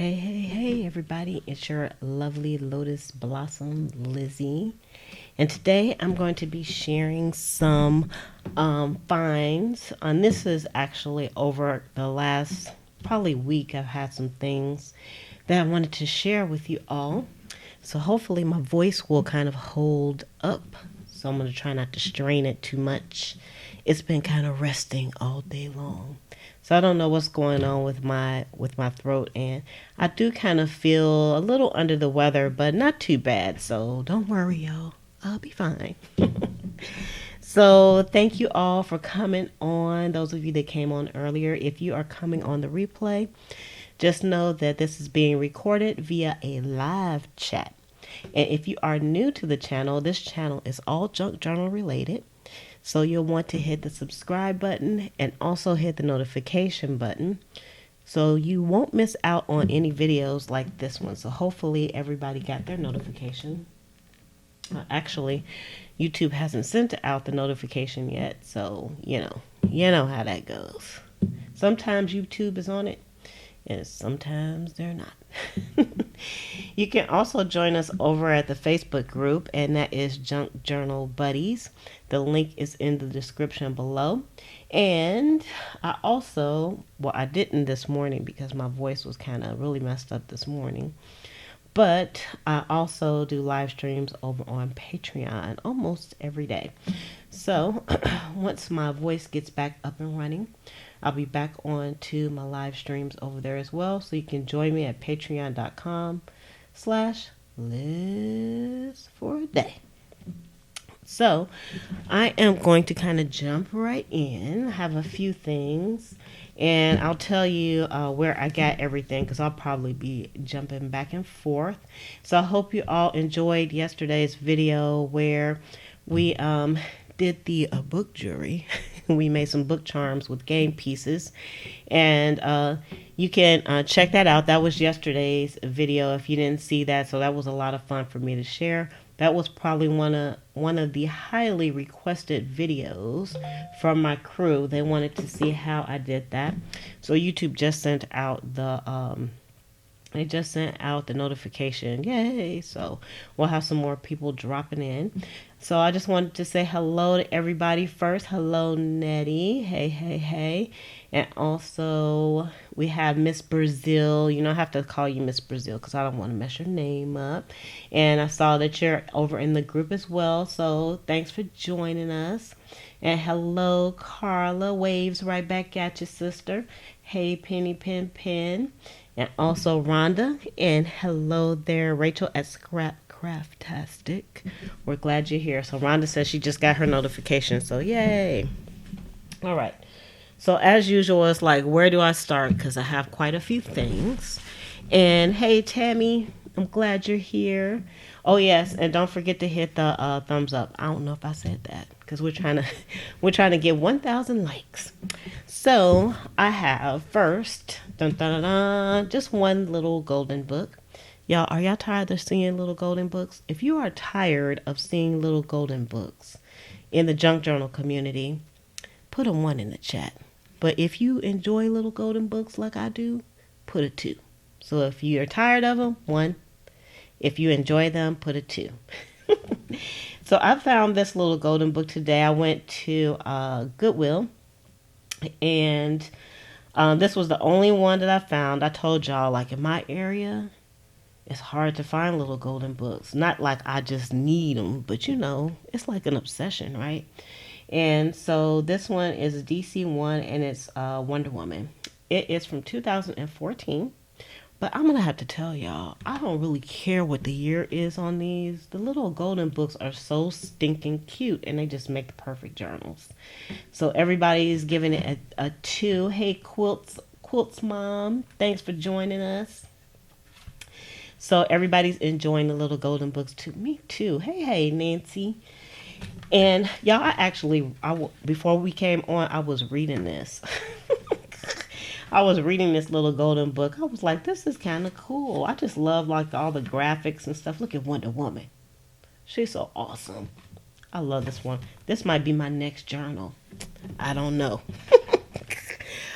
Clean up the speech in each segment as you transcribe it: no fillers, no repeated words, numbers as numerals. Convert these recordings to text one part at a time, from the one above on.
Hey, everybody. It's your lovely Lotus Blossom, Lizzie. And today I'm going to be sharing some finds. And this is actually over the last probably week. I've had some things that I wanted to share with you all. So hopefully my voice will kind of hold up. So I'm going to try not to strain it too much. It's been kind of resting all day long. So I don't know what's going on with my throat, and I do kind of feel a little under the weather, but not too bad. So don't worry, y'all. I'll be fine. So thank you all for coming on. Those of you that came on earlier, if you are coming on the replay, just know that this is being recorded via a live chat. And if you are new to the channel, this channel is all junk journal related. So you'll want to hit the subscribe button and also hit the notification button so you won't miss out on any videos like this one. So hopefully everybody got their notification. Actually, YouTube hasn't sent out the notification yet, so you know how that goes. Sometimes YouTube is on it and sometimes they're not. You can also join us over at the Facebook group, and that is Junk Journal Buddies. The link is in the description below. And I also, well, I didn't this morning because my voice was kind of really messed up this morning. But I also do live streams over on Patreon almost every day. So once my voice gets back up and running, I'll be back on to my live streams over there as well. So you can join me at patreon.com/Liz for a day. So I am going to kind of jump right in. I have a few things, and I'll tell you where I got everything because I'll probably be jumping back and forth. So I hope you all enjoyed yesterday's video where we did the book jury. We made some book charms with game pieces, and you can check that out. That was yesterday's video if you didn't see that. So that was a lot of fun for me to share. That was probably one of the highly requested videos from my crew. They wanted to see how I did that. So YouTube just sent out the notification. Yay. So we'll have some more people dropping in. So I just wanted to say hello to everybody first. Hello, Nettie. Hey. And also we have Miss Brazil. You know, I have to call you Miss Brazil because I don't want to mess your name up. And I saw that you're over in the group as well. So thanks for joining us. And hello, Carla. Waves right back at you, sister. Hey, Penny Pen. And also Rhonda. And hello there, Rachel at Scrap Craftastic. We're glad you're here. So Rhonda says she just got her notification. So yay. All right. So as usual, it's like, where do I start? Because I have quite a few things. And hey, Tammy, I'm glad you're here. Oh yes, and don't forget to hit the thumbs up. I don't know if I said that because we're trying to get 1,000 likes. So I have first, just one little golden book. Y'all, are y'all tired of seeing little golden books? If you are tired of seeing little golden books in the junk journal community, put a 1 in the chat. But if you enjoy little golden books like I do, put a 2. So if you're tired of them, 1. If you enjoy them, put a 2. So I found this little golden book today. I went to Goodwill, and this was the only one that I found. I told y'all, like in my area, it's hard to find little golden books. Not like I just need them, but you know, it's like an obsession, right? And so this one is a DC one, and it's Wonder Woman. It is from 2014. But I'm going to have to tell y'all, I don't really care what the year is on these. The little golden books are so stinking cute, and they just make the perfect journals. So everybody's giving it a 2. Hey, Quilt's mom, thanks for joining us. So everybody's enjoying the little golden books too. Me too. Hey, Nancy. And y'all, before we came on, I was reading this. I was reading this little golden book. I was like, this is kind of cool. I just love like all the graphics and stuff. Look at Wonder Woman. She's so awesome. I love this one. This might be my next journal. I don't know.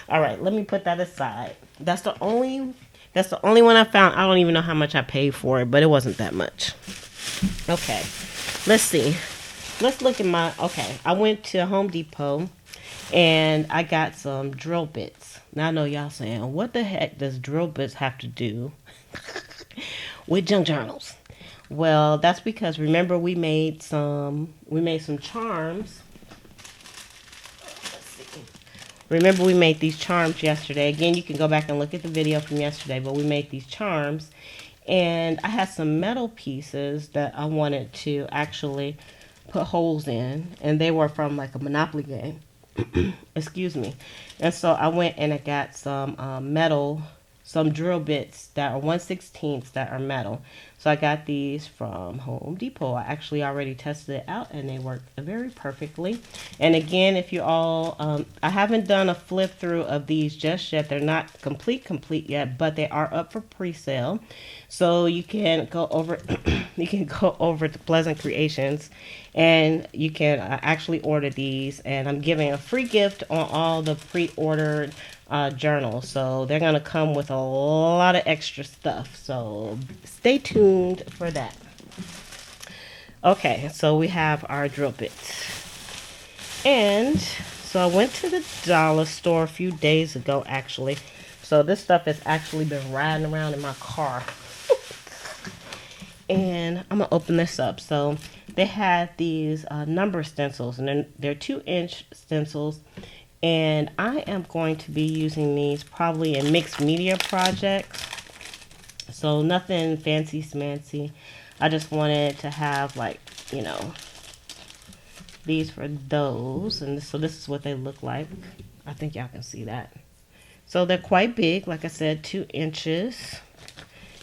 All right, let me put that aside. That's the only That's the only one I found. I don't even know how much I paid for it, but it wasn't that much. Okay, let's see. Let's look at my, okay, I went to Home Depot and I got some drill bits. Now I know y'all saying, what the heck does drill bits have to do with junk journals? Well, that's because remember we made some charms. Let's see. Remember we made these charms yesterday. Again, you can go back and look at the video from yesterday, but we made these charms. And I had some metal pieces that I wanted to actually put holes in, and they were from like a Monopoly game. Excuse me. And so I went and I got some some drill bits that are 1/16 that are metal. So I got these from Home Depot. I actually already tested it out and they work very perfectly. And again, if you all, I haven't done a flip through of these just yet. They're not complete yet, but they are up for pre-sale. So you can go over, you can go over to Pleasant Creations and you can actually order these. And I'm giving a free gift on all the pre-ordered journals, so they're gonna come with a lot of extra stuff, so stay tuned for that. Okay, so we have our drill bits, and so I went to the dollar store a few days ago actually. So this stuff has actually been riding around in my car. And I'm gonna open this up. So they had these number stencils, and they're 2-inch stencils. And I am going to be using these probably in mixed media projects. So nothing fancy smancy. I just wanted to have, like, you know, these for those. And so this is what they look like. I think y'all can see that. So they're quite big. Like I said, 2 inches.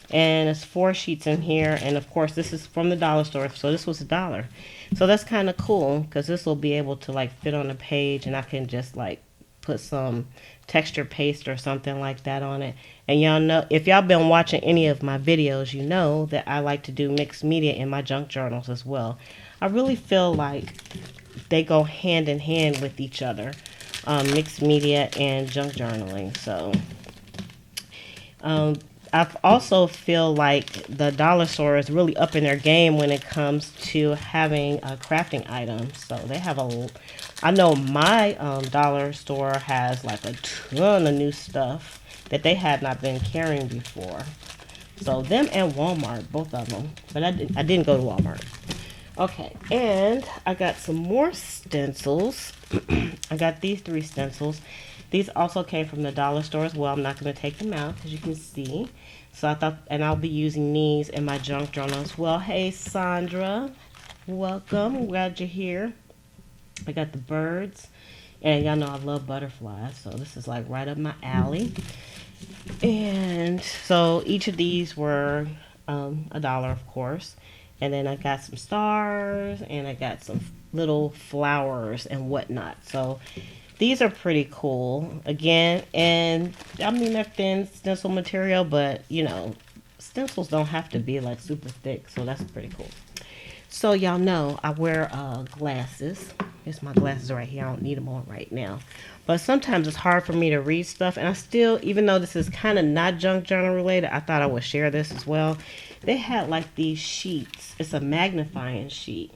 And it's 4 sheets in here. And of course, this is from the dollar store. So this was $1. So that's kind of cool because this will be able to like fit on the page, and I can just like put some texture paste or something like that on it. And y'all know, if y'all been watching any of my videos, you know that I like to do mixed media in my junk journals as well. I really feel like they go hand in hand with each other, mixed media and junk journaling. So I also feel like the dollar store is really up in their game when it comes to having crafting items. So they have I know my dollar store has like a ton of new stuff that they had not been carrying before. So them and Walmart, both of them. But I didn't go to Walmart. Okay, and I got some more stencils. I got these 3 stencils. These also came from the dollar store as well. I'm not going to take them out, as you can see. So I thought, and I'll be using these in my junk journal as well. Hey, Sandra. Welcome. Glad you're here. I got the birds. And y'all know I love butterflies. So this is like right up my alley. And so each of these were $1, of course. And then I got some stars. And I got some little flowers and whatnot. So these are pretty cool, again, and I mean they're thin stencil material, but you know, stencils don't have to be like super thick, so that's pretty cool. So y'all know I wear glasses. Here's my glasses right here. I don't need them on right now, but sometimes it's hard for me to read stuff, and I still, even though this is kind of not junk journal related, I thought I would share this as well. They had like these sheets. It's a magnifying sheet.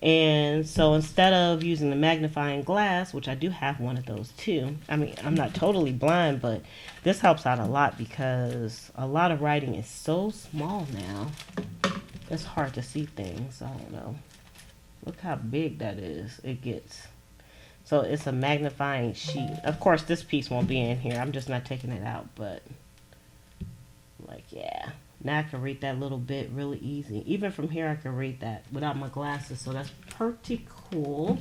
And so instead of using the magnifying glass, which I do have one of those too. I mean, I'm not totally blind, but this helps out a lot because a lot of writing is so small now. It's hard to see things. I don't know. Look how big that is. It gets. So it's a magnifying sheet. Of course, this piece won't be in here. I'm just not taking it out, but like, yeah. Now I can read that little bit really easy. Even from here, I can read that without my glasses. So that's pretty cool.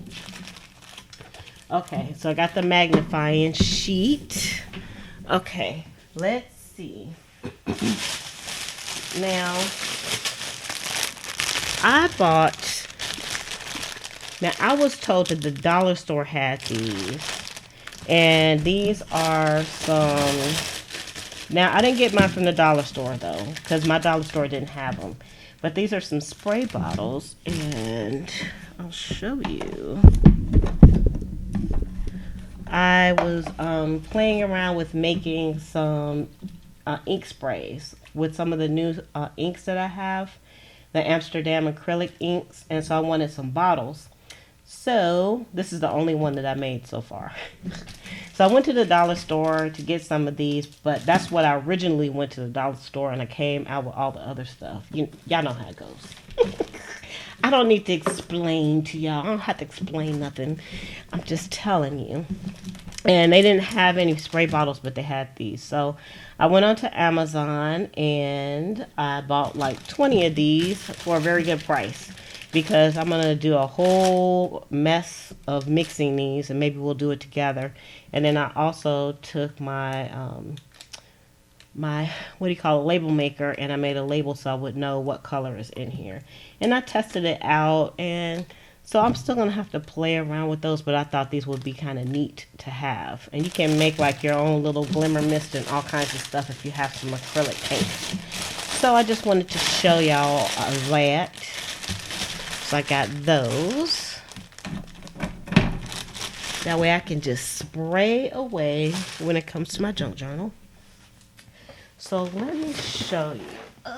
Okay, so I got the magnifying sheet. Okay, let's see. Now, I was told that the dollar store had these. And these are some... Now, I didn't get mine from the dollar store, though, because my dollar store didn't have them. But these are some spray bottles, and I'll show you. I was playing around with making some ink sprays with some of the new inks that I have, the Amsterdam acrylic inks, and so I wanted some bottles. So this is the only one that I made so far. So I went to the dollar store to get some of these, but that's what I originally went to the dollar store, and I came out with all the other stuff. Y'all know how it goes. I don't need to explain to y'all. I don't have to explain nothing. I'm just telling you. And they didn't have any spray bottles, but they had these. So I went onto Amazon and I bought like 20 of these for a very good price, because I'm going to do a whole mess of mixing these, and maybe we'll do it together. And then I also took my what do you call it, label maker, and I made a label so I would know what color is in here. And I tested it out, and so I'm still gonna have to play around with those, but I thought these would be kind of neat to have. And you can make like your own little glimmer mist and all kinds of stuff if you have some acrylic paint. So I just wanted to show y'all that. So I got those. That way I can just spray away when it comes to my junk journal. So let me show you.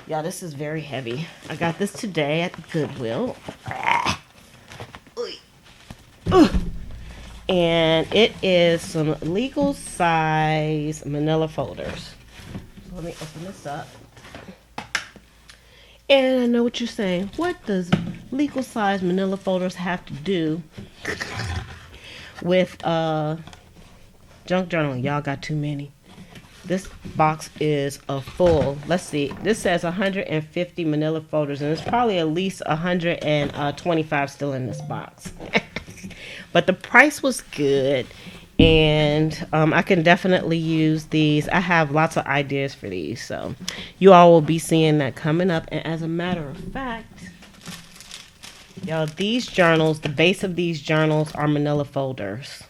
Y'all, this is very heavy. I got this today at Goodwill. And it is some legal size manila folders. So let me open this up. And I know what you're saying. What does legal size manila folders have to do with junk journaling? Y'all got too many. This box is a full. Let's see. This says 150 manila folders, and there's probably at least 125 still in this box. But the price was good, and I can definitely use these. I have lots of ideas for these, so you all will be seeing that coming up. And as a matter of fact, y'all, these journals, the base of these journals are manila folders.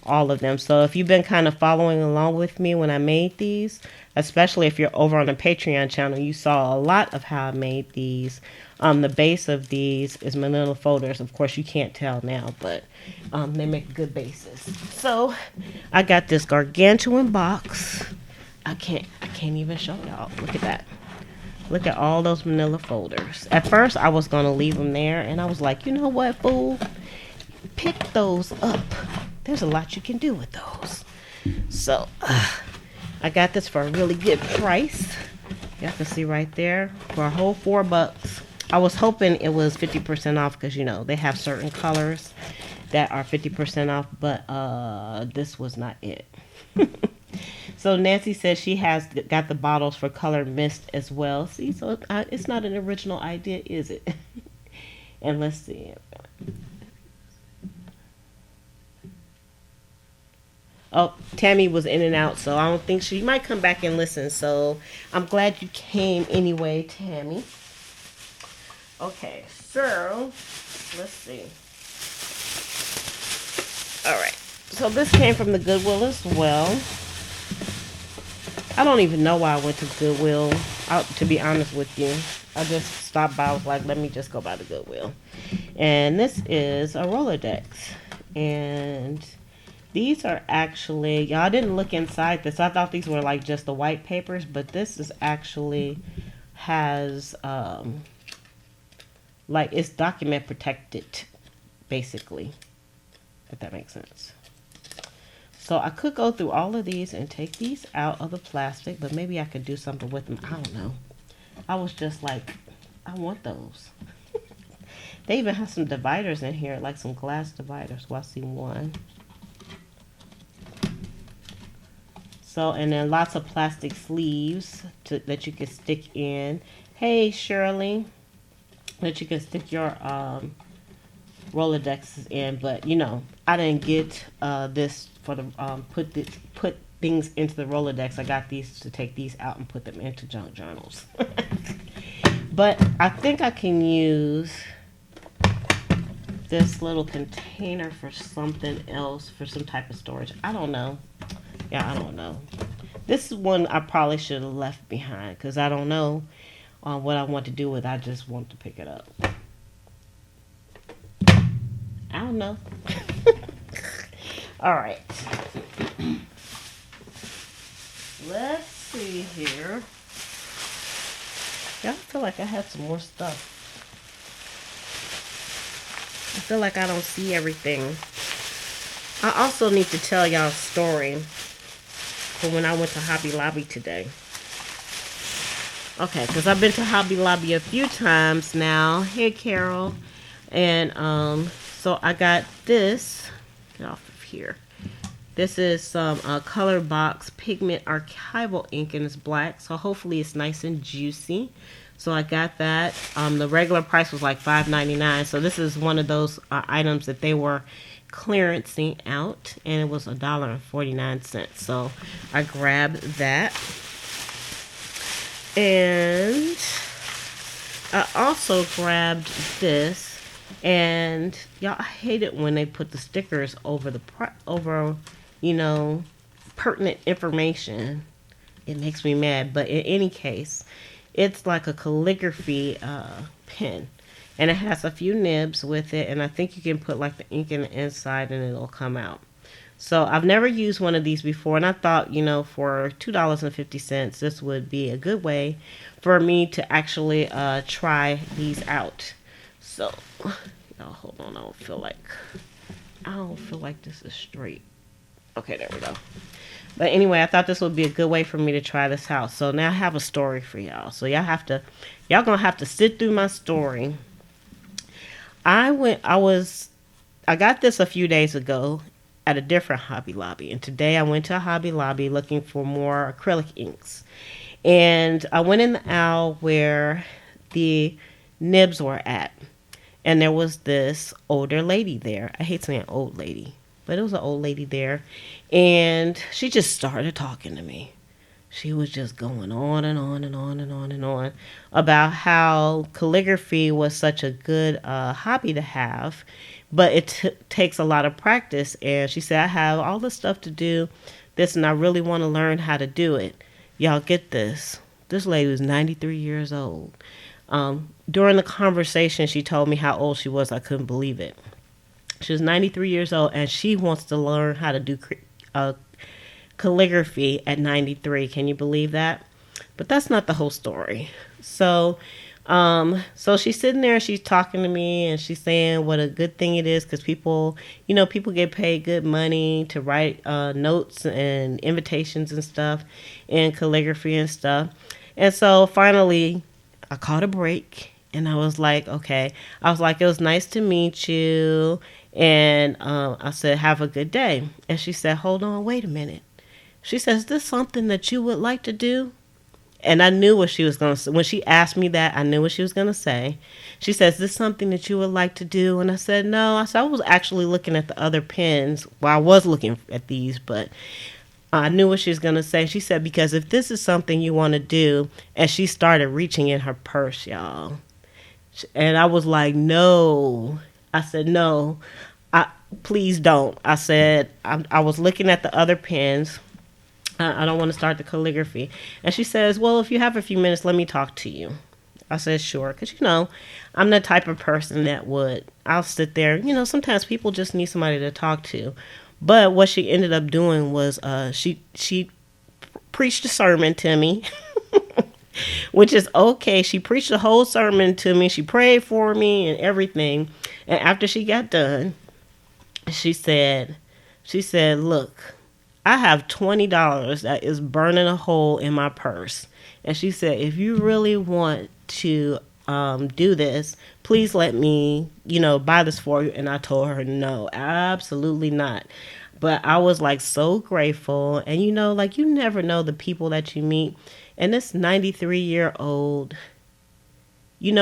All of them. So if you've been kind of following along with me when I made these, especially if you're over on the Patreon channel, you saw a lot of how I made these. The base of these is manila folders. Of course, you can't tell now, but they make good bases. So I got this gargantuan box. I can't even show y'all. Look at that. Look at all those manila folders. At first, I was going to leave them there, and I was like, you know what, fool? Pick those up. There's a lot you can do with those. So I got this for a really good price. Y'all can see right there for a whole $4. I was hoping it was 50% off, because you know they have certain colors that are 50% off, but this was not it. So Nancy says she has got the bottles for color mist as well. See, so it's not an original idea, is it? And let's see. Oh, Tammy was in and out, so I don't think she might come back and listen. So I'm glad you came anyway, Tammy. Okay, so let's see. All right, so this came from the Goodwill as well. I don't even know why I went to Goodwill, to be honest with you. I just stopped by. I was like, let me just go by the Goodwill. And this is a Rolodex. And these are actually, y'all, didn't look inside this. I thought these were like just the white papers, but this is actually has like it's document protected, basically, if that makes sense. So I could go through all of these and take these out of the plastic, but maybe I could do something with them. I don't know. I was just like, I want those. They even have some dividers in here, like some glass dividers. Well, I see one. So, and then lots of plastic sleeves that you can stick in. Hey, Shirley, that you can stick your Rolodexes in. But you know, I didn't get this for the put things into the Rolodex. I got these to take these out and put them into junk journals. But I think I can use this little container for something else, for some type of storage. I don't know. Yeah, I don't know. This is one I probably should have left behind, because I don't know what I want to do with it. I just want to pick it up. I don't know. All right. here. Yeah, I feel like I had some more stuff. I feel like I don't see everything. I also need to tell y'all a story from when I went to Hobby Lobby today. Okay, because I've been to Hobby Lobby a few times now. Hey, Carol. And so I got this. Get off of here. This is some Color Box Pigment Archival ink, and it's black. So hopefully it's nice and juicy. So I got that. The regular price was like $5.99. So this is one of those items that they were clearancing out, and it was $1.49. So I grabbed that. And I also grabbed this, and y'all, I hate it when they put the stickers over pertinent information. It makes me mad. But in any case, it's like a calligraphy pen, and it has a few nibs with it, and I think you can put like the ink in the inside and it'll come out. So I've never used one of these before, and I thought, for $2.50, this would be a good way for me to actually try these out. So, y'all, hold on. I don't feel like this is straight. Okay, there we go. But anyway, I thought this would be a good way for me to try this out. So now I have a story for y'all. So y'all gonna have to sit through my story. I got this a few days ago at a different Hobby Lobby, and today I went to a Hobby Lobby looking for more acrylic inks, and I went in the aisle where the nibs were at, and there was this older lady there. I hate saying old lady, but it was an old lady there, and she just started talking to me. She was just going on and on and on and on and on about how calligraphy was such a good hobby to have, but it takes a lot of practice. And she said, I have all this stuff to do, this, and I really want to learn how to do it. Y'all get this. This lady was 93 years old. During the conversation, she told me how old she was. I couldn't believe it. She was 93 years old, and she wants to learn how to do calligraphy at 93. Can you believe that? But that's not the whole story. So she's sitting there, she's talking to me, and she's saying what a good thing it is, because people get paid good money to write notes and invitations and stuff, and calligraphy and stuff. And so finally I caught a break, and I was like, okay. I was like, it was nice to meet you. And I said, have a good day. And she said, hold on, wait a minute. She says, is this something that you would like to do? And I knew what she was going to say. When she asked me that, I knew what she was going to say. She says, is this something that you would like to do? And I said, no. I said, I was actually looking at the other pens. Well, I was looking at these, but I knew what she was going to say. She said, because if this is something you want to do, and she started reaching in her purse, y'all. And I was like, no. I said, no, please don't. I said, I was looking at the other pens. I don't want to start the calligraphy. And she says, well, if you have a few minutes, let me talk to you. I said, sure. Because, I'm the type of person that I'll sit there. Sometimes people just need somebody to talk to. But what she ended up doing was she preached a sermon to me, which is okay. She preached the whole sermon to me. She prayed for me and everything. And after she got done, she said, look, I have $20 that is burning a hole in my purse. And she said, if you really want to do this, please let me, buy this for you. And I told her, no, absolutely not. But I was like so grateful. And you never know the people that you meet. And this 93-year-old,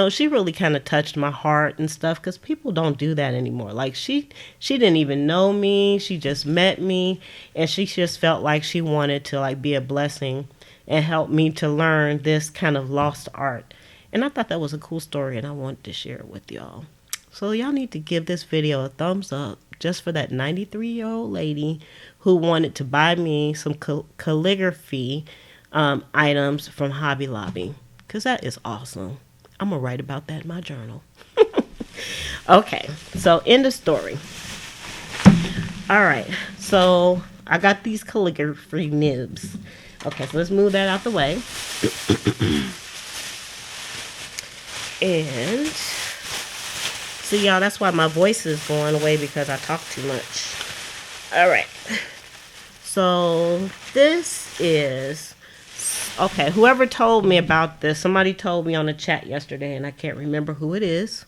she really kind of touched my heart and stuff, because people don't do that anymore. Like she didn't even know me. She just met me, and she just felt like she wanted to be a blessing and help me to learn this kind of lost art. And I thought that was a cool story, and I wanted to share it with y'all. So y'all need to give this video a thumbs up just for that 93-year-old lady who wanted to buy me some calligraphy items from Hobby Lobby, because that is awesome. I'm going to write about that in my journal. Okay, so end of story. All right, so I got these calligraphy nibs. Okay, so let's move that out the way. And see, y'all, that's why my voice is going away, because I talk too much. All right. So this is, okay, whoever told me about this, somebody told me on the chat yesterday, and I can't remember who it is.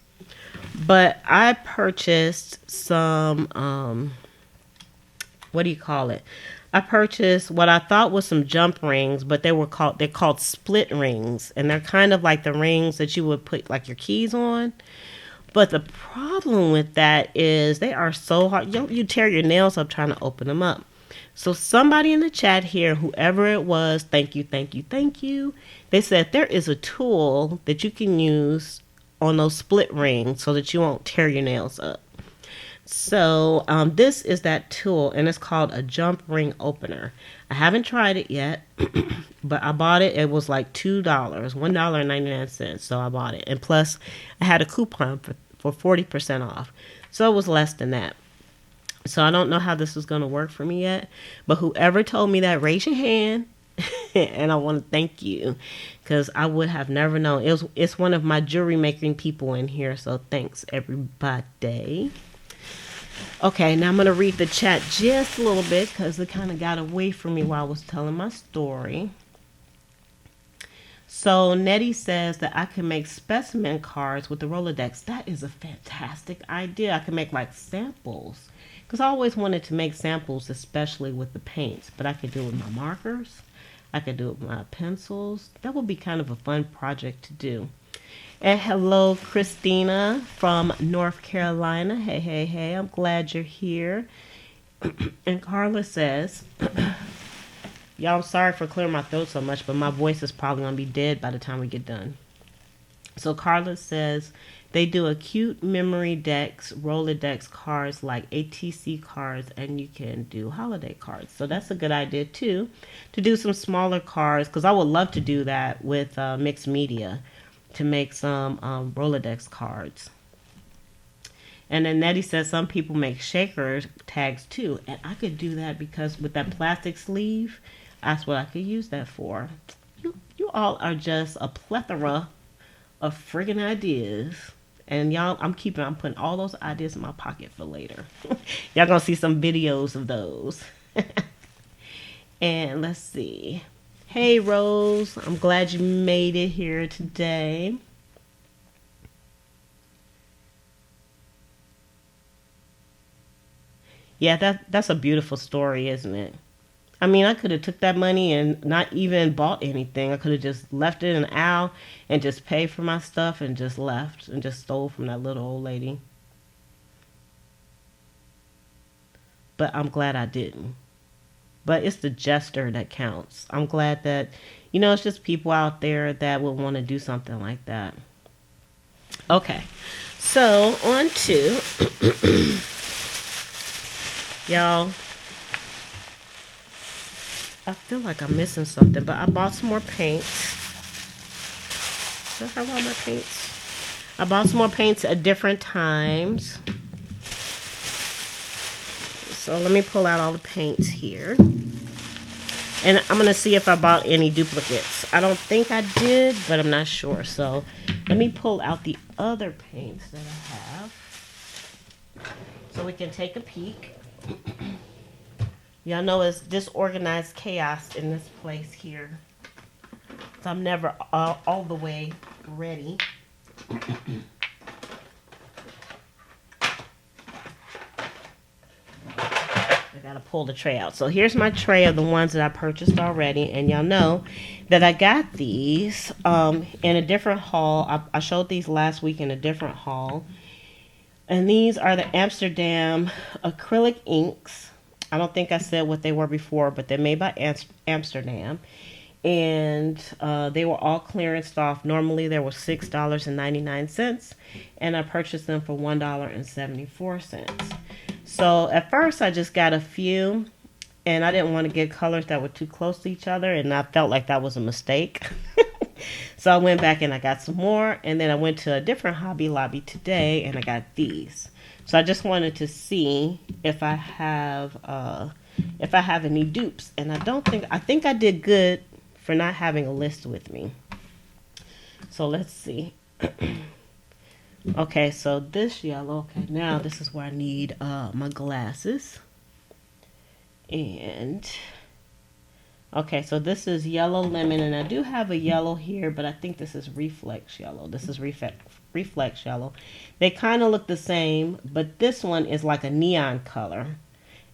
But I purchased some, what do you call it? I purchased what I thought was some jump rings, but they're called split rings. And they're kind of like the rings that you would put like your keys on. But the problem with that is they are so hard. You tear your nails up trying to open them up. So somebody in the chat here, whoever it was, thank you, thank you, thank you. They said there is a tool that you can use on those split rings so that you won't tear your nails up. So this is that tool, and it's called a jump ring opener. I haven't tried it yet, but I bought it. It was like $2, $1.99. So I bought it. And plus, I had a coupon for 40% off. So it was less than that. So I don't know how this is going to work for me yet. But whoever told me that, raise your hand. And I want to thank you, because I would have never known. It's one of my jewelry making people in here. So thanks, everybody. Okay, now I'm going to read the chat just a little bit, because it kind of got away from me while I was telling my story. So Nettie says that I can make specimen cards with the Rolodex. That is a fantastic idea. I can make like samples, because I always wanted to make samples, especially with the paints. But I could do it with my markers. I could do it with my pencils. That would be kind of a fun project to do. And hello, Christina from North Carolina. Hey, hey, hey. I'm glad you're here. And Carla says, y'all, I'm sorry for clearing my throat so much, but my voice is probably going to be dead by the time we get done. So Carla says they do acute memory decks, Rolodex cards like ATC cards, and you can do holiday cards. So that's a good idea too, to do some smaller cards, because I would love to do that with mixed media, to make some Rolodex cards. And then Nettie says some people make shaker tags too, and I could do that, because with that plastic sleeve, that's what I could use that for. You all are just a plethora of friggin' ideas. And y'all, I'm putting all those ideas in my pocket for later. Y'all gonna see some videos of those. And let's see. Hey, Rose. I'm glad you made it here today. Yeah, that's a beautiful story, isn't it? I mean, I could have took that money and not even bought anything. I could have just left it in an aisle and just paid for my stuff and just left and just stole from that little old lady. But I'm glad I didn't. But it's the gesture that counts. I'm glad that, it's just people out there that would want to do something like that. Okay, so on to, y'all, I feel like I'm missing something, but I bought some more paints. Do I have all my paints? I bought some more paints at different times. So let me pull out all the paints here. And I'm going to see if I bought any duplicates. I don't think I did, but I'm not sure. So let me pull out the other paints that I have, so we can take a peek. Y'all know it's disorganized chaos in this place here. So I'm never all the way ready. I gotta pull the tray out. So here's my tray of the ones that I purchased already. And y'all know that I got these in a different haul. I showed these last week in a different haul. And these are the Amsterdam acrylic inks. I don't think I said what they were before, but they're made by Amsterdam. And they were all clearanced off. Normally they were $6.99. And I purchased them for $1.74. So at first I just got a few. And I didn't want to get colors that were too close to each other. And I felt like that was a mistake. So I went back and I got some more. And then I went to a different Hobby Lobby today and I got these. So I just wanted to see if I have if I have any dupes. And I think I did good for not having a list with me. So let's see. Okay, so this yellow. Okay, now this is where I need my glasses. And okay, so this is yellow lemon, and I do have a yellow here, but I think this is reflex yellow. This is reflex yellow. They kind of look the same, but this one is like a neon color,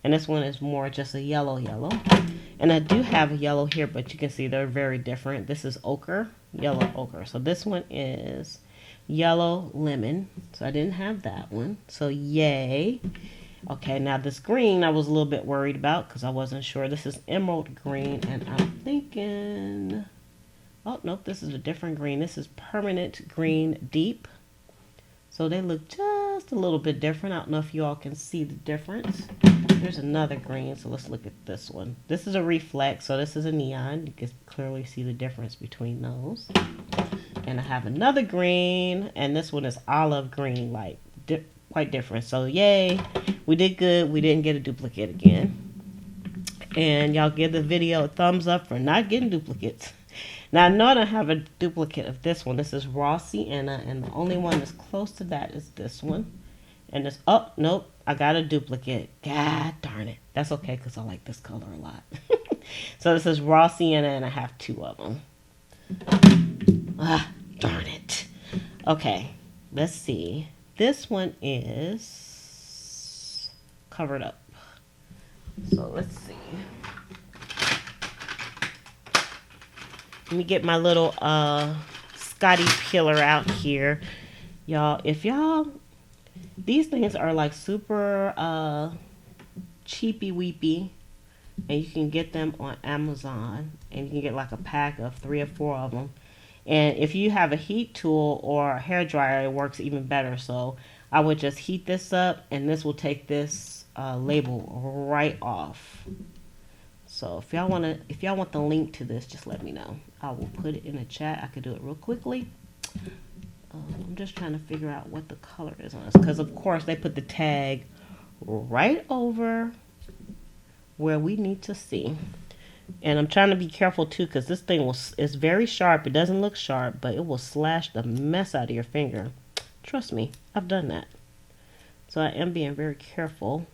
and this one is more just a yellow. And I do have a yellow here, but you can see they're very different. This is ochre, yellow ochre. So this one is yellow lemon. So I didn't have that one. So yay. Okay, now this green I was a little bit worried about because I wasn't sure. This is emerald green, and I'm thinking, oh, nope, this is a different green. This is permanent green deep. So they look just a little bit different. I don't know if you all can see the difference. There's another green, so let's look at this one. This is a reflex, so this is a neon. You can clearly see the difference between those. And I have another green, and this one is olive green, like quite different. So yay, we did good. We didn't get a duplicate again. And y'all give the video a thumbs up for not getting duplicates. Now I know I don't have a duplicate of this one. This is raw sienna, and the only one that's close to that is this one. And this, oh, nope, I got a duplicate. God darn it. That's okay, because I like this color a lot. So this is raw sienna, and I have 2 of them. Ah, darn it. Okay, let's see. This one is covered up. So let's see. Let me get my little Scotty peeler out here. Y'all, these things are like super cheapy weepy, and you can get them on Amazon, and you can get like a pack of 3 or 4 of them. And if you have a heat tool or a hair dryer, it works even better. So I would just heat this up, and this will take this label right off. So if y'all want the link to this, just let me know. I will put it in the chat. I could do it real quickly. I'm just trying to figure out what the color is on this, because of course they put the tag right over where we need to see. And I'm trying to be careful too, because this thing is very sharp. It doesn't look sharp, but it will slash the mess out of your finger. Trust me, I've done that. So I am being very careful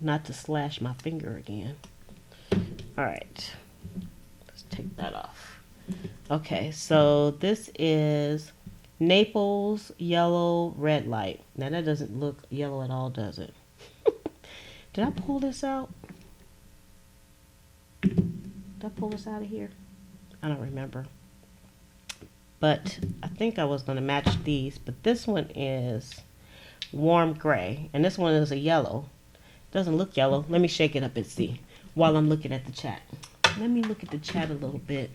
not to slash my finger again. All right, let's take that off. Okay, so this is Naples yellow red light. Now that doesn't look yellow at all, does it? Did I pull this out? Did I pull this out of here? I don't remember. But I think I was going to match these. But this one is warm gray. And this one is a yellow. Doesn't look yellow. Let me shake it up and see while I'm looking at the chat. Let me look at the chat a little bit.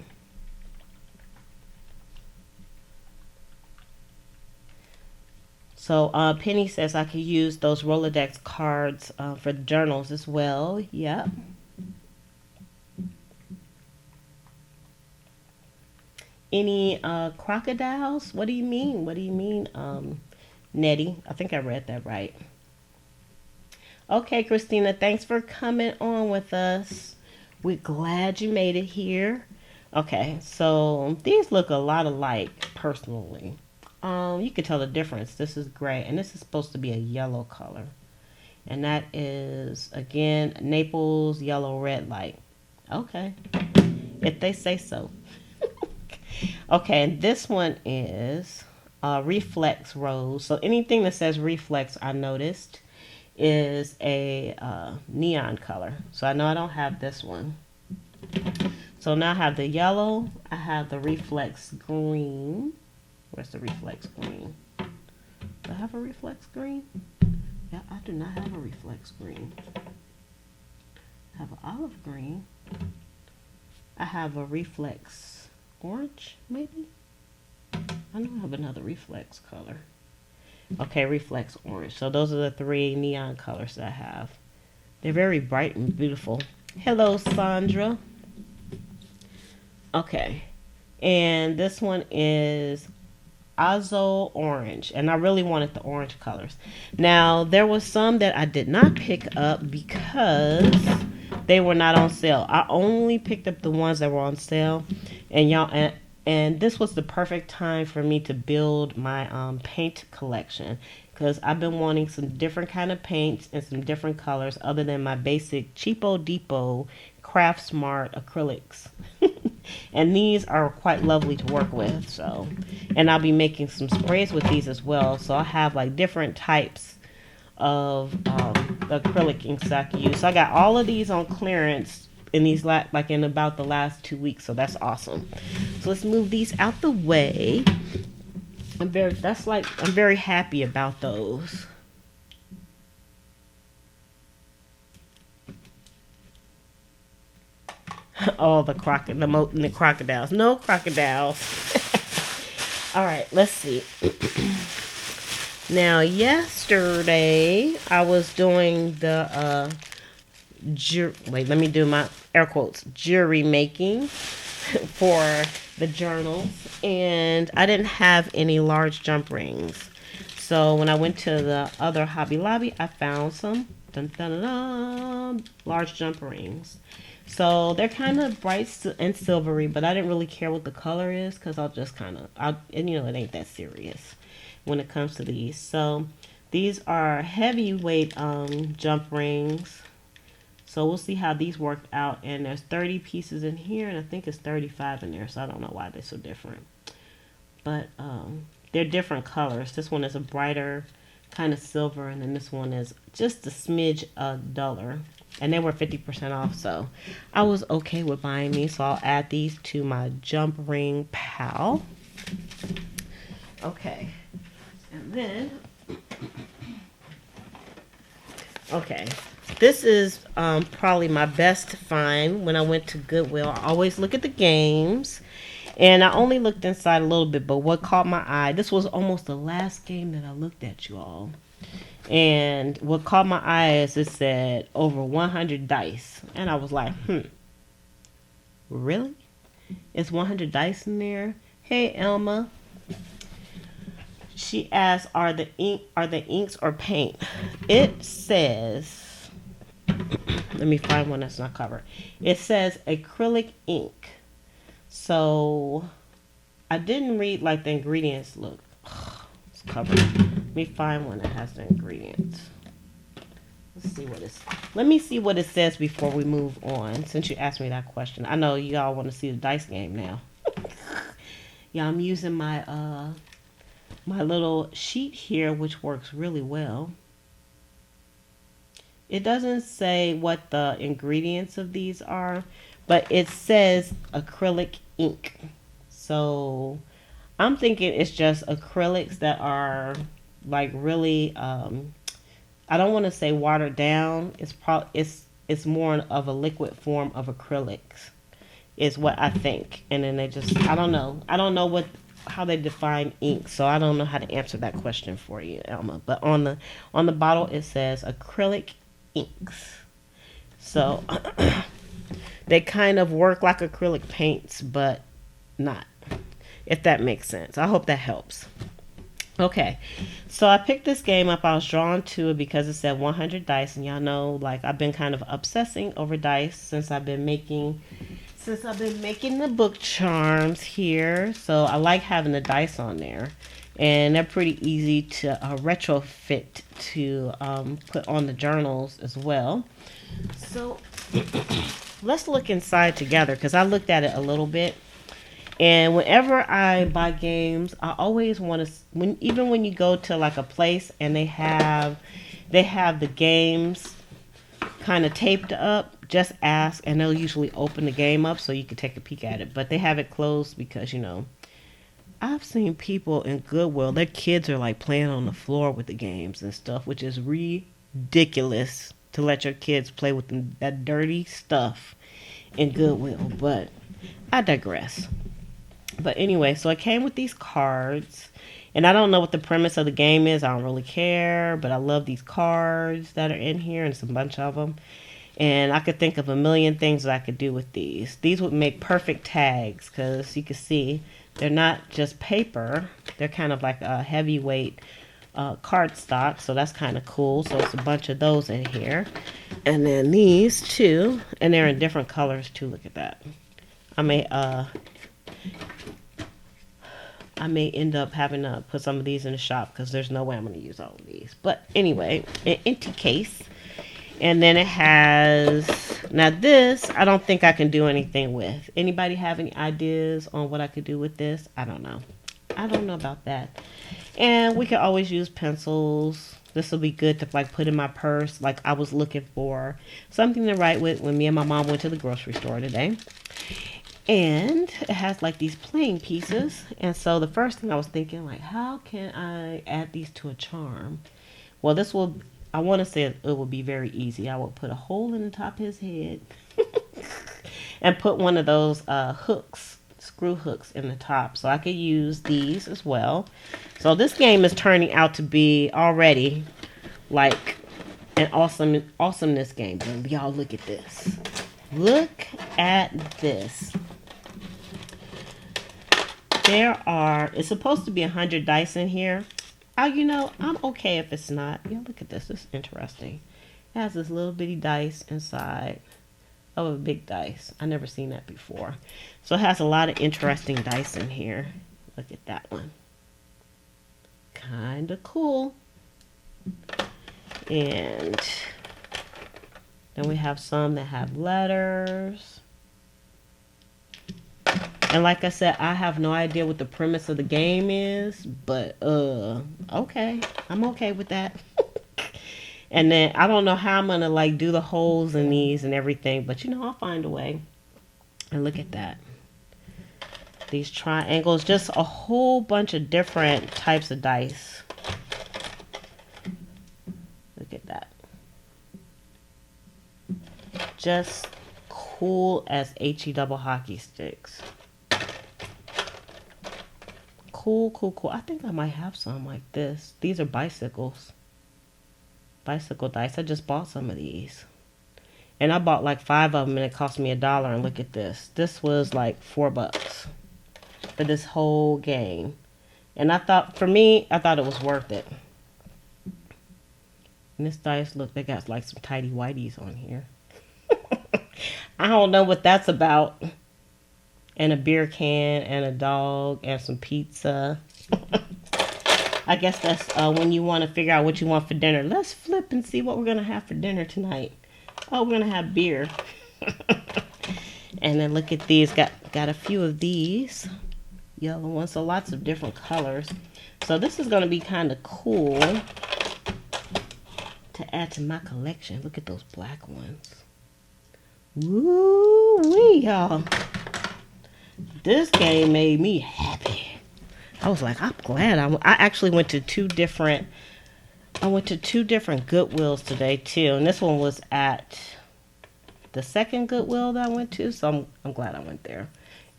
So Penny says I could use those Rolodex cards for the journals as well. Yeah. Any crocodiles? What do you mean? What do you mean, Nettie? I think I read that right. Okay, Christina, thanks for coming on with us. We're glad you made it here. Okay, so these look a lot alike, personally. You can tell the difference. This is gray, and this is supposed to be a yellow color. And that is, again, Naples yellow red light. Okay, if they say so. Okay, and this one is reflex rose. So anything that says reflex, I noticed, is a neon color. So I know I don't have this one. So now I have the yellow. I have the reflex green. Where's the reflex green? Do I have a reflex green? Yeah, I do not have a reflex green. I have an olive green. I have a reflex orange, maybe? I don't have another reflex color. Okay, reflex orange. So those are the 3 neon colors that I have. They're very bright and beautiful. Hello, Sandra. Okay. And this one is Azo orange, and I really wanted the orange colors. Now there was some that I did not pick up because they were not on sale. I only picked up the ones that were on sale, and and this was the perfect time for me to build my paint collection, because I've been wanting some different kind of paints and some different colors other than my basic Cheapo Depot Craft Smart acrylics. And these are quite lovely to work with. So, and I'll be making some sprays with these as well. So I have like different types of acrylic inks that I can use. So I got all of these on clearance in these like in about the last 2 weeks. So that's awesome. So let's move these out the way. I'm very happy about those. Oh, the crocodiles. No crocodiles. All right, let's see. Now, yesterday I was doing the wait, let me do my air quotes, jury making for the journals, and I didn't have any large jump rings. So when I went to the other Hobby Lobby, I found some large jump rings. So they're kind of bright and silvery, but I didn't really care what the color is, because I'll just and you know, it ain't that serious when it comes to these. So these are heavyweight jump rings. So we'll see how these work out. And there's 30 pieces in here, and I think it's 35 in there. So I don't know why they're so different. But they're different colors. This one is a brighter kind of silver, and then this one is just a smidge duller. And they were 50% off, so I was okay with buying these. So I'll add these to my jump ring pile. Okay. And then, okay, this is probably my best find when I went to Goodwill. I always look at the games, and I only looked inside a little bit, but what caught my eye, this was almost the last game that I looked at, you all. And what caught my eye is it said over 100 dice. And I was like, really? It's 100 dice in there? Hey, Elma. She asked, are the inks or paint? It says, let me find one that's not covered. It says acrylic ink. So I didn't read like the ingredients. Look, it's covered. Let me find one that has the ingredients. Let me see what it says before we move on, since you asked me that question. I know y'all want to see the dice game now. Yeah, I'm using my my little sheet here, which works really well. It doesn't say what the ingredients of these are, but it says acrylic ink. So I'm thinking it's just acrylics that are like really I don't want to say watered down. It's more of a liquid form of acrylics is what I think. And then I don't know how they define ink, so I don't know how to answer that question for you, Elma. But on the bottle it says acrylic inks. So they kind of work like acrylic paints, but not, if that makes sense. I hope that helps. Okay, so I picked this game up. I was drawn to it because it said 100 dice, and y'all know, like, I've been kind of obsessing over dice since I've been making the book charms here. So I like having the dice on there, and they're pretty easy to retrofit to put on the journals as well. So let's look inside together, because I looked at it a little bit. And whenever I buy games, I always want to, even when you go to like a place and they have the games kind of taped up, just ask, and they'll usually open the game up so you can take a peek at it. But they have it closed because, you know, I've seen people in Goodwill, their kids are like playing on the floor with the games and stuff, which is ridiculous to let your kids play with that dirty stuff in Goodwill. But I digress. But anyway, so it came with these cards, and I don't know what the premise of the game is. I don't really care, but I love these cards that are in here, and it's a bunch of them. And I could think of a million things that I could do with these. These would make perfect tags, because you can see they're not just paper. They're kind of like a heavyweight cardstock, so that's kind of cool. So it's a bunch of those in here. And then these two, and they're in different colors too. Look at that. I may end up having to put some of these in the shop because there's no way I'm going to use all of these. But anyway, an empty case. And then it has, now this, I don't think I can do anything with. Anybody have any ideas on what I could do with this? I don't know. I don't know about that. And we can always use pencils. This will be good to like put in my purse. Like I was looking for something to write with when me and my mom went to the grocery store today. And it has like these playing pieces. And so the first thing I was thinking, like, how can I add these to a charm? Well, this will, I want to say it will be very easy. I will put a hole in the top of his head and put one of those hooks, screw hooks in the top. So I could use these as well. So this game is turning out to be already like an awesomeness game. But y'all look at this. Look at this. It's supposed to be 100 dice in here. You know, I'm okay if it's not. Yeah, look at this. This is interesting. It has this little bitty dice inside of a big dice. I never seen that before. So it has a lot of interesting dice in here. Look at that one. Kind of cool. And then we have some that have letters. And like I said, I have no idea what the premise of the game is, but okay. I'm okay with that. And then I don't know how I'm gonna like do the holes in these and everything, but you know, I'll find a way. And look at that. These triangles, just a whole bunch of different types of dice. Look at that. Just cool as HE double hockey sticks. Cool, cool, cool. I think I might have some like this. These are bicycles. Bicycle dice. I just bought some of these. And I bought like 5 of them and it cost me $1. And look at this. This was like $4 for this whole game. And I thought, for me, I thought it was worth it. And this dice, look, they got like some tidy whities on here. I don't know what that's about. And a beer can and a dog and some pizza. I guess that's when you want to figure out what you want for dinner. Let's flip and see what we're going to have for dinner tonight. Oh, we're going to have beer. And then look at these. Got a few of these. Yellow ones. So lots of different colors. So this is going to be kind of cool to add to my collection. Look at those black ones. Woo-wee, y'all. This game made me happy. I was like, I'm glad. I actually went to two different Goodwills today too, and this one was at the second Goodwill that I went to, so I'm glad I went there.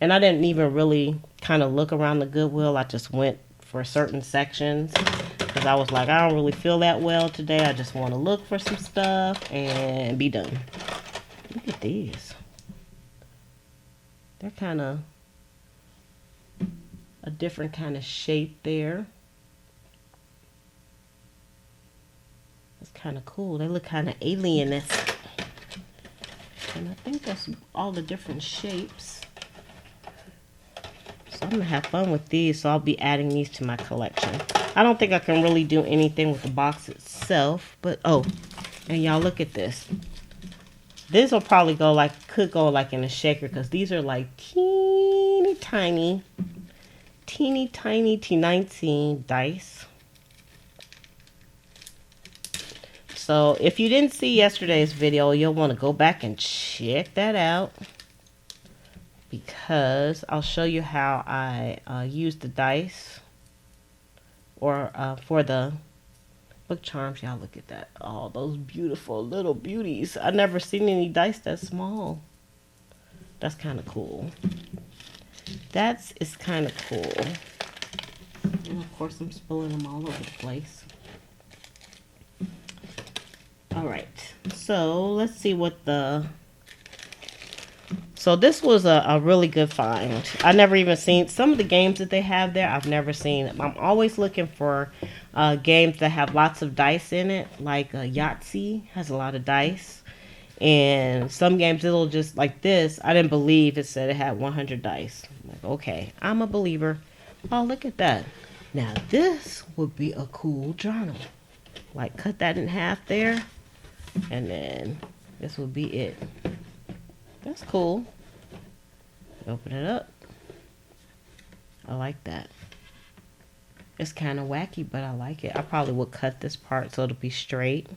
And I didn't even really kind of look around the Goodwill. I just went for certain sections because I was like, I don't really feel that well today. I just want to look for some stuff and be done. Look at these. They're kind of a different kind of shape there. It's kind of cool. They look kind of alien-esque. And I think that's all the different shapes. So I'm going to have fun with these. So I'll be adding these to my collection. I don't think I can really do anything with the box itself. But, oh, and y'all look at this. This will probably could go like in a shaker because these are like teeny tiny T19 dice. So if you didn't see yesterday's video, you'll want to go back and check that out because I'll show you how I use the dice or for the book charms. Y'all look at that. Oh, those beautiful little beauties. I've never seen any dice that small. That's kind of cool. It's kind of cool. And of course I'm spilling them all over the place. Alright, so let's see what the So this was a really good find. I never even seen some of the games that they have there. I've never seen. I'm always looking for games that have lots of dice in it. Like Yahtzee has a lot of dice. And some games it'll just like this. I didn't believe it said it had 100 dice. I'm like, okay, I'm a believer. Oh, look at that. Now this would be a cool journal. Like cut that in half there. And then this would be it. That's cool. Open it up. I like that. It's kind of wacky, but I like it. I probably would cut this part so it'll be straight.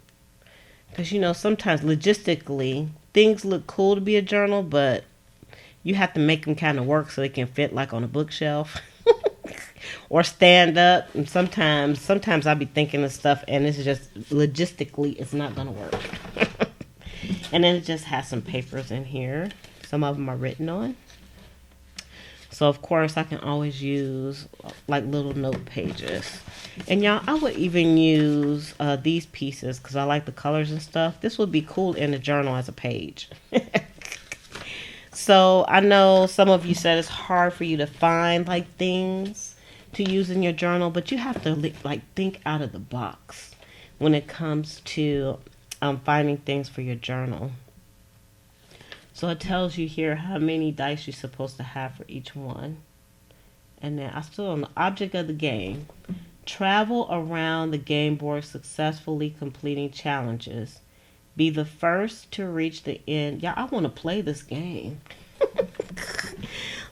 Because, you know, sometimes logistically, things look cool to be a journal, but you have to make them kind of work so they can fit like on a bookshelf. Or stand up. And sometimes I'll be thinking of stuff and it's just logistically, it's not going to work. And then it just has some papers in here. Some of them are written on. So, of course, I can always use, like, little note pages. And, y'all, I would even use these pieces because I like the colors and stuff. This would be cool in a journal as a page. So, I know some of you said it's hard for you to find, like, things to use in your journal. But you have to, like, think out of the box when it comes to finding things for your journal. So it tells you here how many dice you're supposed to have for each one. And then I still on the object of the game. Travel around the game board successfully completing challenges. Be the first to reach the end. Yeah, I want to play this game.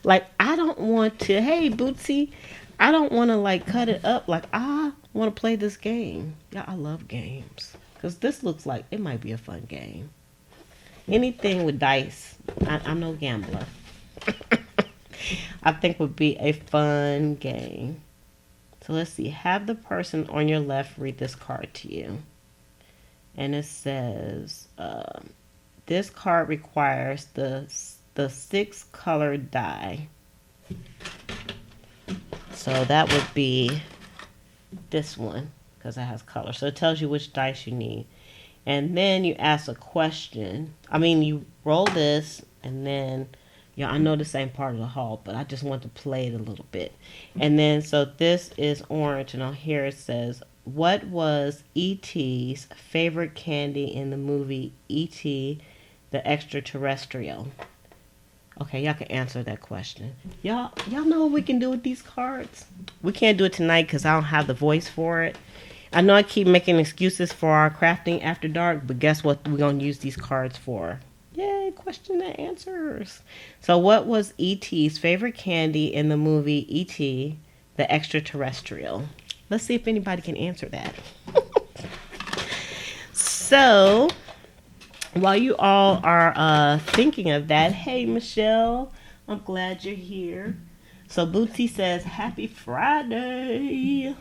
Like, I don't want to, hey, Bootsy, I don't want to, like, cut it up. Like, I want to play this game. Yeah, I love games. Because this looks like it might be a fun game. Anything with dice, I'm no gambler. I think would be a fun game. So let's see. Have the person on your left read this card to you. And it says, this card requires the 6 colored die. So that would be this one because it has color. So it tells you which dice you need. And then you ask a question. I mean, you roll this and then, yeah, I know this ain't part of the haul, but I just want to play it a little bit. And then, so this is orange, and on here it says, what was E.T.'s favorite candy in the movie E.T. the Extraterrestrial? Okay, y'all can answer that question. Y'all know what we can do with these cards? We can't do it tonight because I don't have the voice for it. I know I keep making excuses for our crafting after dark, but guess what we're going to use these cards for? Yay, question and answers. So what was E.T.'s favorite candy in the movie E.T. the Extraterrestrial? Let's see if anybody can answer that. So, while you all are thinking of that, hey, Michelle, I'm glad you're here. So, Bootsy says, happy Friday.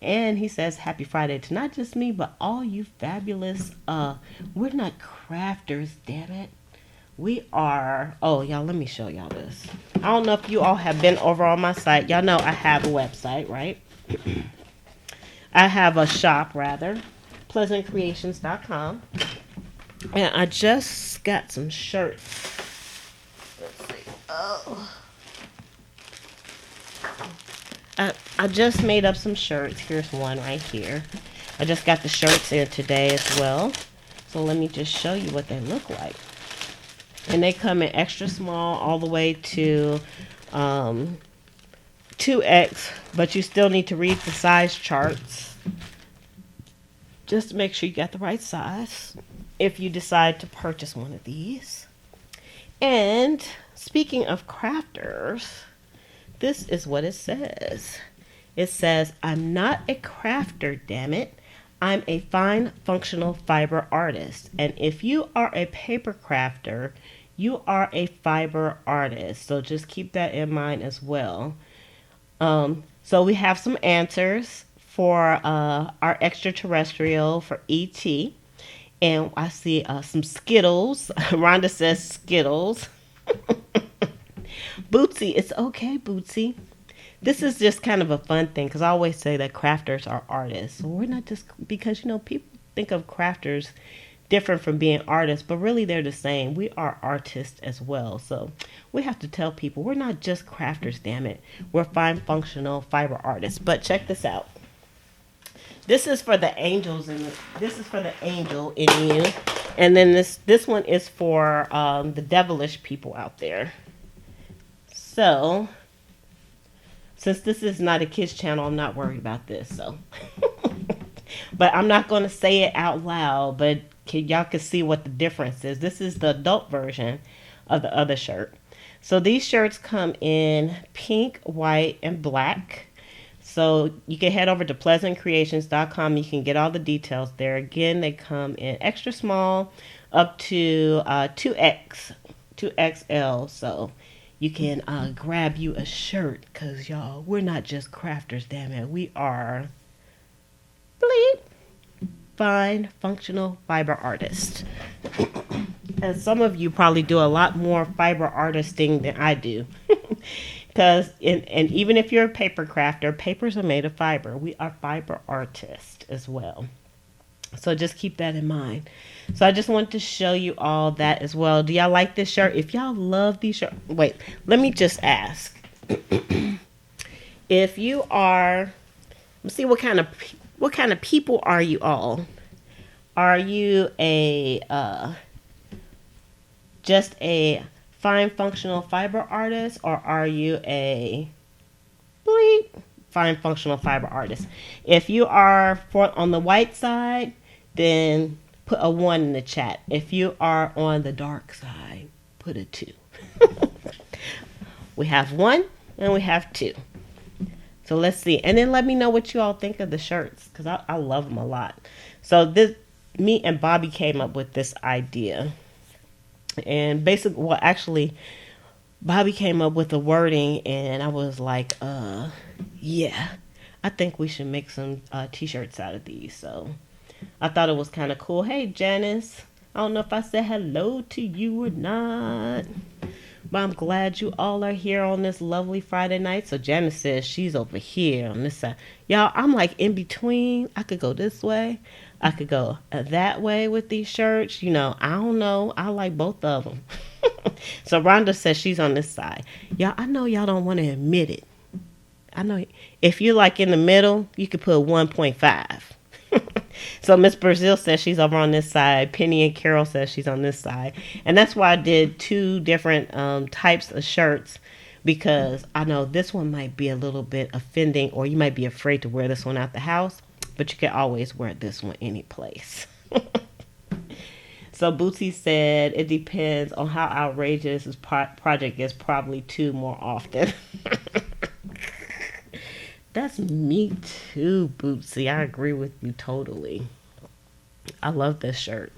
And he says, happy Friday to not just me, but all you fabulous, we're not crafters, damn it. We are, oh, y'all, let me show y'all this. I don't know if you all have been over on my site. Y'all know I have a website, right? I have a shop, rather, pleasantcreations.com. And I just got some shirts. Let's see. Oh. I just made up some shirts. Here's one right here. I just got the shirts in today as well. So let me just show you what they look like. And they come in extra small all the way to 2X. But you still need to read the size charts. Just to make sure you got the right size. If you decide to purchase one of these. And speaking of crafters, this is what it says. It says, I'm not a crafter, damn it. I'm a fine functional fiber artist. And if you are a paper crafter, you are a fiber artist. So just keep that in mind as well. So we have some answers for our extraterrestrial for ET. And I see some Skittles. Rhonda says Skittles. Bootsy, it's okay, Bootsy. This is just kind of a fun thing because I always say that crafters are artists. So we're not just, because, you know, people think of crafters, different from being artists, but really they're the same. We are artists as well. So we have to tell people we're not just crafters, damn it. We're fine functional fiber artists. But check this out. This is for the angels and this is for the angel in you. And then this one is for the devilish people out there. So since this is not a kids channel, I'm not worried about this. So but I'm not going to say it out loud, but y'all can see what the difference is. This is the adult version of the other shirt. So these shirts come in pink, white, and black. So you can head over to pleasantcreations.com. You can get all the details there. Again, they come in extra small up to 2XL. So you can grab you a shirt because, y'all, we're not just crafters, damn it. We are bleep, fine, functional fiber artists. And some of you probably do a lot more fiber artisting than I do. Because, and even if you're a paper crafter, papers are made of fiber. We are fiber artists as well. So just keep that in mind. So I just want to show you all that as well. Do y'all like this shirt? If y'all love these shirts, wait, let me just ask. If you are, let's see what kind of people are you all? Are you just a fine functional fiber artist, or are you a bleep fine functional fiber artist? If you are on the white side, then put a 1 in the chat. If you are on the dark side, put a 2. We have 1 and we have 2. So let's see. And then let me know what you all think of the shirts, because I love them a lot. So me and Bobby came up with this idea. And basically, well, actually, Bobby came up with the wording, and I was like, yeah, I think we should make some t-shirts out of these. So I thought it was kind of cool. Hey, Janice, I don't know if I said hello to you or not, but I'm glad you all are here on this lovely Friday night. So Janice says she's over here on this side. Y'all, I'm like in between. I could go this way. I could go that way with these shirts. You know, I don't know. I like both of them. So Rhonda says she's on this side. Y'all, I know y'all don't want to admit it. I know if you're like in the middle, you could put 1.5. So Miss Brazil says she's over on this side. Penny and Carol says she's on this side. And that's why I did 2 different types of shirts, because I know this one might be a little bit offending, or you might be afraid to wear this one out the house, but you can always wear this one any place. So Bootsy said it depends on how outrageous this project is, probably 2 more often. That's me too, Bootsy. I agree with you totally. I love this shirt.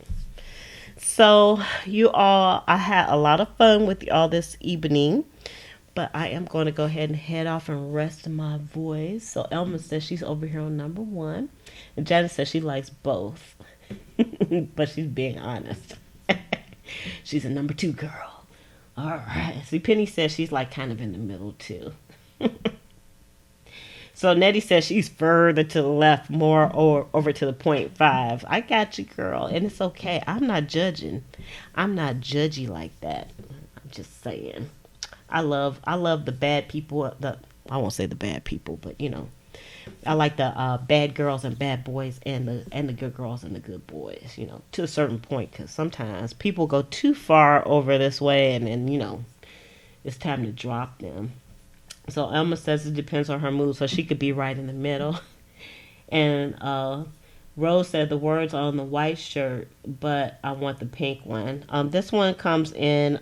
So you all, I had a lot of fun with y'all this evening, but I am going to go ahead and head off and rest my voice. So Elma says she's over here on number 1, and Janice says she likes both, but she's being honest. She's a number 2 girl. All right. See, Penny says she's like kind of in the middle too. So Nettie says she's further to the left, more or over to the 0.5. I got you, girl. And it's okay. I'm not judging. I'm not judgy like that. I'm just saying. I love the bad people. I won't say the bad people, but you know, I like the bad girls and bad boys, and the good girls and the good boys. You know, to a certain point, because sometimes people go too far over this way, and then you know, it's time to drop them. So Elma says it depends on her mood, so she could be right in the middle. And Rose said the words are on the white shirt, but I want the pink one. This one comes in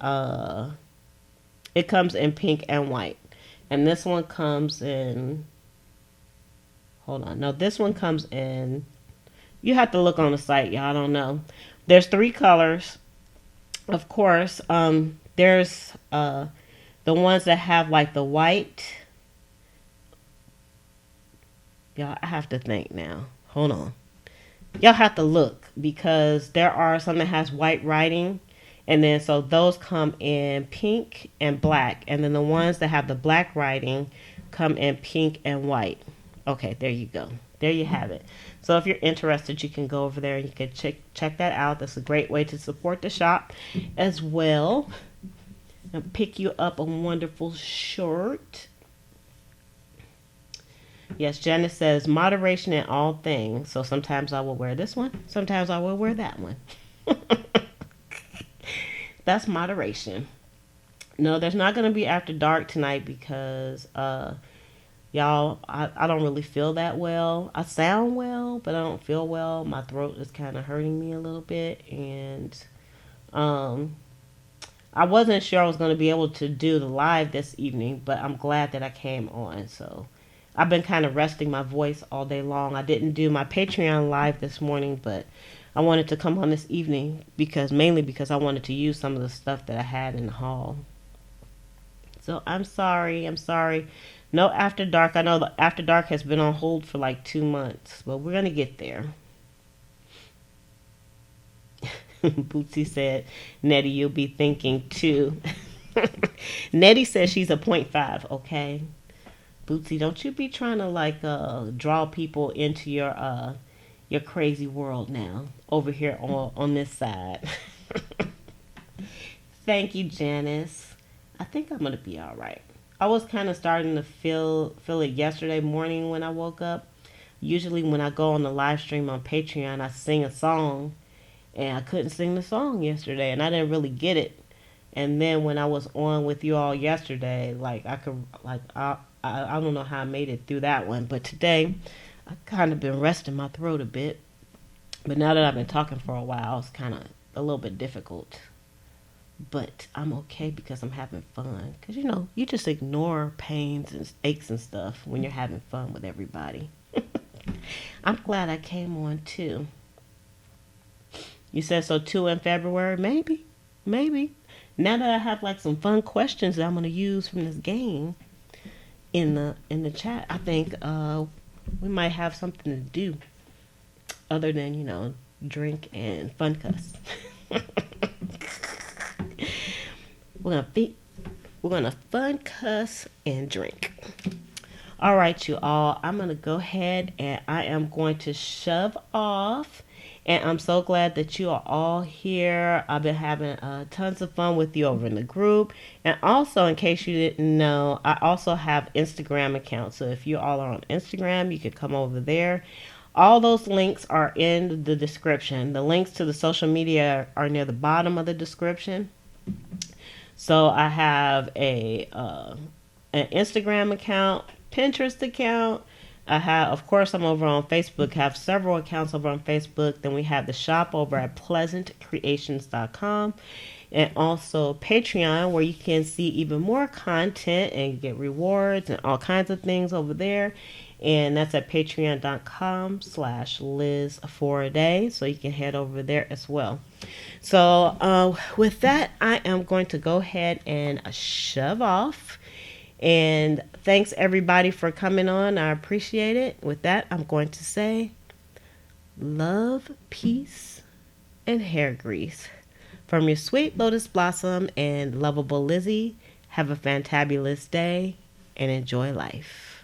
it comes in pink and white. And this one comes in, hold on. No, this one comes in, you have to look on the site, y'all. I don't know. There's 3 colors. Of course, there's the ones that have like the white. Y'all, I have to think now. Hold on. Y'all have to look, because there are some that has white writing. And then so those come in pink and black. And then the ones that have the black writing come in pink and white. Okay, there you go. there you have it. So if you're interested, you can go over there and you can check that out. That's a great way to support the shop as well. And pick you up a wonderful shirt. Yes, Janice says moderation in all things. So sometimes I will wear this one. Sometimes I will wear that one. That's moderation. No, there's not going to be after dark tonight because, y'all, I don't really feel that well. I sound well, but I don't feel well. My throat is kind of hurting me a little bit. And I wasn't sure I was going to be able to do the live this evening, but I'm glad that I came on. So I've been kind of resting my voice all day long. I didn't do my Patreon live this morning, but I wanted to come on this evening mainly because I wanted to use some of the stuff that I had in the haul. So I'm sorry. No After Dark. I know the After Dark has been on hold for like 2 months, but we're going to get there. Bootsy said, Nettie, you'll be thinking too. Nettie says she's a 0.5, okay? Bootsy, don't you be trying to like draw people into your crazy world now over here on this side. Thank you, Janice. I think I'm gonna be all right. I was kind of starting to feel it yesterday morning when I woke up. Usually when I go on the live stream on Patreon, I sing a song, and I couldn't sing the song yesterday, and I didn't really get it. And then when I was on with you all yesterday, like I don't know how I made it through that one, but today I kind of been resting my throat a bit. But now that I've been talking for a while, it's kind of a little bit difficult. But I'm okay because I'm having fun. Because, you just ignore pains and aches and stuff when you're having fun with everybody. I'm glad I came on too. You said so too in February? Maybe. Now that I have like some fun questions that I'm going to use from this game in the chat, I think we might have something to do other than, drink and fun cuss. We're gonna fun cuss and drink. All right, you all. I'm gonna go ahead and I am going to shove off. And I'm so glad that you are all here. I've been having tons of fun with you over in the group. And also, in case you didn't know, I also have Instagram accounts. So if you all are on Instagram, you could come over there. All those links are in the description. The links to the social media are near the bottom of the description. So I have an Instagram account, Pinterest account. Of course, I'm over on Facebook. I have several accounts over on Facebook. Then we have the shop over at pleasantcreations.com. And also Patreon, where you can see even more content and get rewards and all kinds of things over there. And that's at patreon.com/Liz4a day. So you can head over there as well. So with that, I am going to go ahead and shove off. And thanks everybody for coming on. I appreciate it. With that, I'm going to say love, peace, and hair grease. From your sweet Lotus Blossom and lovable Lizzie, have a fantabulous day and enjoy life.